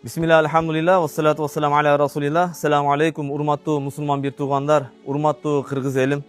Bismillah, alhamdulillah, wassalatu wassalamu ala rasulillah. Assalamu alaikum, urmattu musulman bir tuğandar, urmattu Kırgız elim.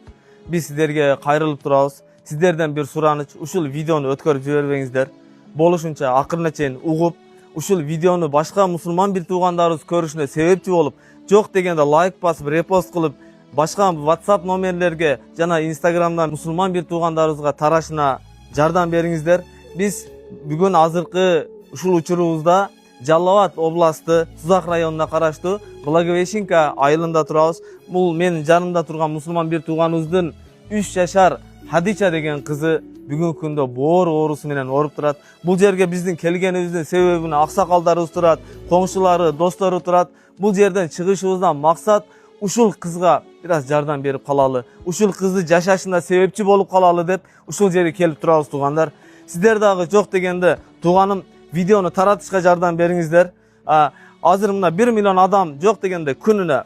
Biz sizlerge kayrılıp turabız. Sizlerden bir suranıç, uşul videonu ötkörüp jiberiңиздер. Boluşunça akırına çeyin uğup, uşul videonu başka musulman bir tuğandarız körüşüne sebepçi olup, çok degende like basıp, repost kılıp, başka WhatsApp nomerlerge, jana Instagram'dan musulman bir tuğandarızga taraşına jardam beriңиздер. Biz bugün azırkı uşul uçurubuzda Жаллават областы, Сузак районуна караштуу Благовещенка айылында турабыз. Бул менин жанымда турган мусулман бир тууганыбыздын 3 жашар Хадича деген кызы бүгүнкү күндө боор оорусу менен ооруп турат. Бул жерге биздин келгенибиздин себебине аксакалдарыбыз турат, коңшулары, достору турат. Бул жерден чыгышыбыздан максат ушул кызга бир аз жардам берип калалы, ушул кызды жашашына себепчи болуп калалы деп ушул жерге келип турабыз туугандар. Сиздер дагы жок дегенде тууганым videonu taratışga jardam beriңиздер. Азыр мына 1 миллион адам жок дегенде күнүнө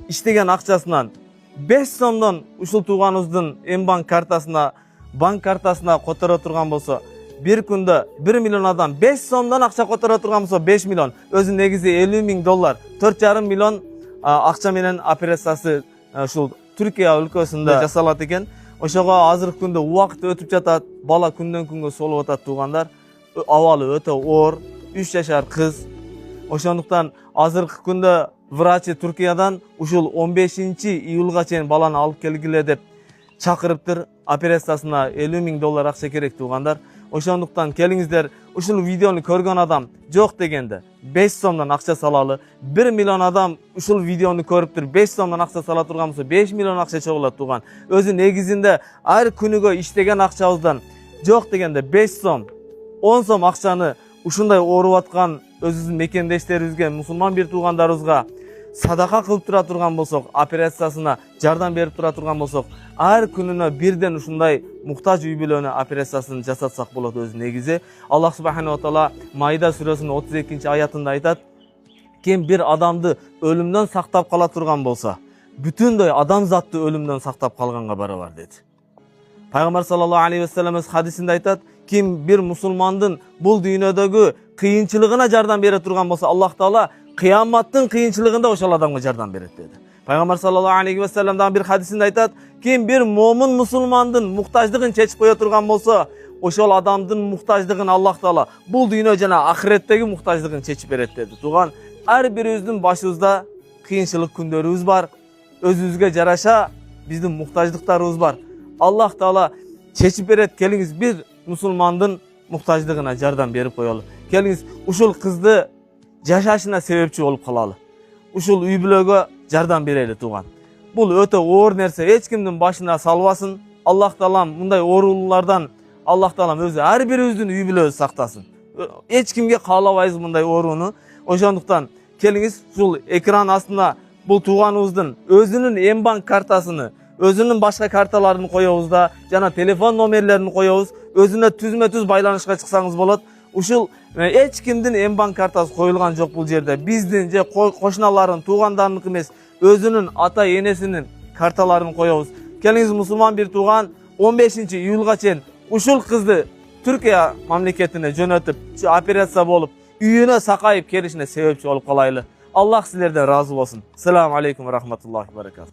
иштеген акчасынан 5 сомдон ушул тууганыбыздын Мбанк картасына, банк картасына которо турган болсо, bir күндө 1 миллион адам 5 сомдон акча которо турган болсо 5 миллион, өзү негизи 50 миң доллар, 4,5 миллион акча менен операциясы ушул Түркия өлкөсүндө жасалат экен. Ошого азыркы күндө убакыт өтүп жатат, бала күндөн күнгө солуп атат туугандар. Avalı öte or, 3 yaşar kız. Oşonduktан azırkı күндө врачы Türkiye'den uşul 15 iyulga çeyin balаны alıp kelgile dep çakırıptır. Operasiyasına 50 ming dollar akça kerek tuğandar. Oşonduktan keliңиздер uşul videonu körgön adam jok degende 5 somdan akça salalı. 1 milyon adam uşul videonu körüptür 5 somdan akça sala turgan bolsa 5 milyon akça çoğulat tuğan. Özü negizinde her күнүгө иштеген акчабыздан jok degende 5 som 10 сом акчаны ушундай ооруп аткан өзүбүздүн мекендештерибизге, мусулман бир туугандарыбызга садака кылып тура турган болсок, операциясына жардам берип тура турган болсок, ар күнүнө бирден ушундай муктаж үй бүлөнү операциясын жасатсак болот өзү негизи. Аллах субханаху ва таала Майда сүрөсүнүн 32-аятында айтат: ким бир адамды өлүмдөн сактап кала турган болсо, бүтүндөй адамзатты өлүмдөн сактап калганга барабар деди. Пайгамбар саллаллаху алейхи ва саллям хадисинде айтат: kim bir musulmandın bul dünyadagi kıyınçılığına jardam bere turgan bolsa, Allah Taala kıyamatın kıyınçılığında oşal adamga jardam beret dedi. Peygamber sallallahu aleyhi ve sellem'dan bir hadisinde aytat: kim bir mo'min musulmandın muhtaçlığın çeçip koya turgan bolsa, oşal adamdın muhtaçlığın Allah Taala bul dünya jana ahiretteki muhtaçlığın çeçip beret dedi. Tuğan, her birimizdin başımızda kıyınçılık kündörübüz var. Özümüzge jaraşa bizdin muhtaçlıklarыбыз var. Allah Taala çeçip beret. Keliңиz bir musulmandın muhtaçlığına jardam berip koyalı. Keliңiz uşul kızdı жашашына себепчи болуp калалы. Ушул үй бүлөгө жардам берели туган. Бул өтө оор нерсе, эч кимдин башына салбасын. Аллах Таалам мындай оорулардан Аллах Таалам өзү ар бирибиздин үй бүлөбүздү сактасын. Эч кимге каалабайбыз мындай ооруну. Ошондуктан келиңиz ушул экран астына бул тууганыбыздын өзүнүн Мбанк картасыны, özünün başka kartalarını koyuyoruz da, jana telefon номерлерин koyuyoruz. Özüne түзмө-түз байланышка чыксаңыз болот. Ушул эч кимдин Мбанк картасы коюлган жок бул жерде. Биздин же кошуналардын, туугандарыныкы эмес, өзүнүн ата энесинин карталарын коебуз. Келиңиz мусулман бир тууган 15 июлга чейин ушул кызды Türkiye мамлекетине жөнөтүп, операция болуп, үйүнө сакайып келишине себепчи болуп калайлы. Аллах силерден разы болсун. Assalamu alaikum ve rahmatullahi ve barakatuh.